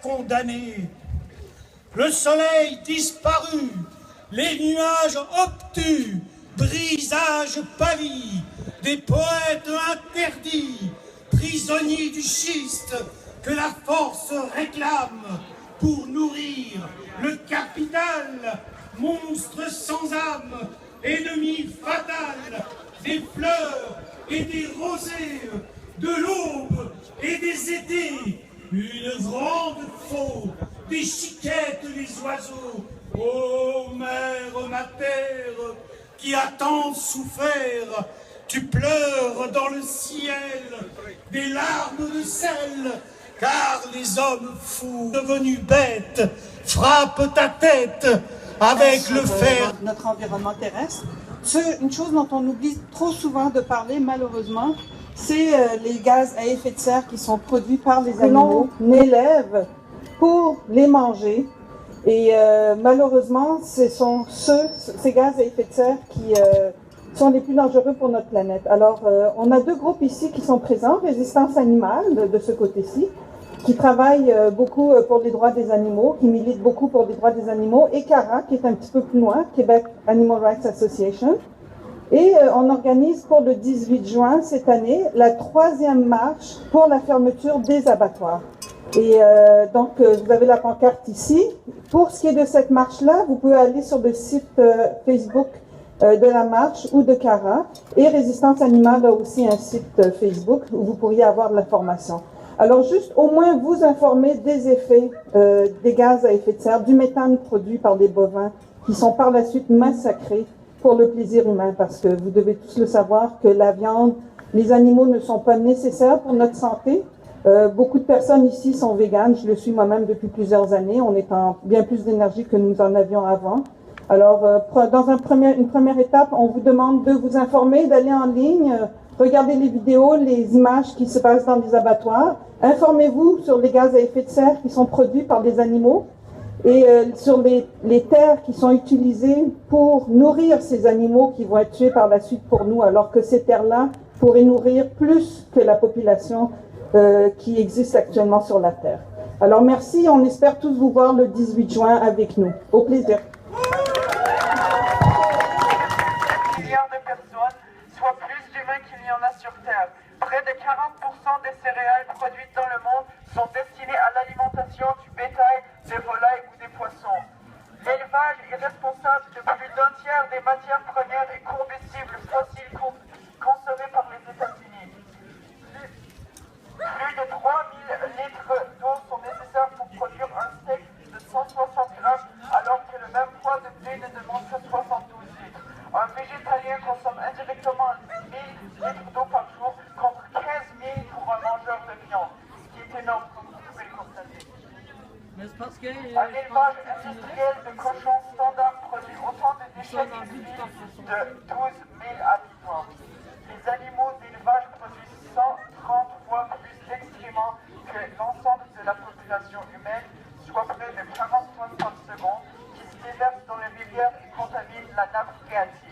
condamnés. Le soleil disparu, les nuages obtus, brisages pavis, des poètes interdits, prisonniers du schiste que la force réclame pour nourrir le capital, monstre sans âme, ennemi fatal des fleurs et des rosées, de l'aube et des étés, une grande faux déchiquette les oiseaux. Ô mère, ma terre, qui a tant souffert, tu pleures dans le ciel des larmes de sel, car les hommes fous devenus bêtes frappent ta tête avec le fer. Notre environnement terrestre. Une chose dont on oublie trop souvent de parler, malheureusement, c'est les gaz à effet de serre qui sont produits par les animaux. On élève pour les manger. Et malheureusement, ce sont ces gaz à effet de serre qui sont les plus dangereux pour notre planète. Alors, on a deux groupes ici qui sont présents, Résistance Animale, de ce côté-ci, qui travaille beaucoup pour les droits des animaux, qui milite beaucoup pour les droits des animaux, et CARA, qui est un petit peu plus loin, Québec Animal Rights Association. Et on organise pour le 18 juin cette année la 3e marche pour la fermeture des abattoirs. Et donc, vous avez la pancarte ici. Pour ce qui est de cette marche-là, vous pouvez aller sur le site Facebook de la marche ou de CARA. Et Résistance Animale a aussi un site Facebook où vous pourriez avoir de l'information. Alors, juste au moins vous informer des effets des gaz à effet de serre, du méthane produit par les bovins qui sont par la suite massacrés pour le plaisir humain, parce que vous devez tous le savoir que la viande, les animaux ne sont pas nécessaires pour notre santé. Beaucoup de personnes ici sont véganes, je le suis moi-même depuis plusieurs années, on est en bien plus d'énergie que nous en avions avant. Alors, dans une première étape, on vous demande de vous informer, d'aller en ligne, regarder les vidéos, les images qui se passent dans les abattoirs, informez-vous sur les gaz à effet de serre qui sont produits par les animaux et sur les terres qui sont utilisées pour nourrir ces animaux qui vont être tués par la suite pour nous, alors que ces terres-là pourraient nourrir plus que la population qui existe actuellement sur la Terre. Alors merci, on espère tous vous voir le 18 juin avec nous. Au plaisir. Milliards de personnes, soit plus d'humains qu'il y en a sur Terre. Près de 40% des céréales produites dans le monde sont destinées à l'alimentation du bétail, des volailles ou des poissons. L'élevage est responsable de plus d'un tiers des matières premières et combustibles fossiles consommés par les États-Unis. Plus de 3000 litres d'eau sont nécessaires pour produire un steak de 160 grammes, alors que le même poids de blé ne demande que 72 litres. Un végétalien consomme indirectement 1000 litres d'eau par jour, contre 15 000 pour un mangeur de viande, ce qui est énorme, comme vous pouvez le constater. Un élevage industriel de cochons standard produit autant de déchets qu'une ville de 12 000 habitants. Les animaux d'élevage produisent 130 fois plus d'excréments que l'ensemble de la population humaine, soit près de 40 tonnes par seconde, qui se déversent dans les rivières et contaminent la nappe phréatique.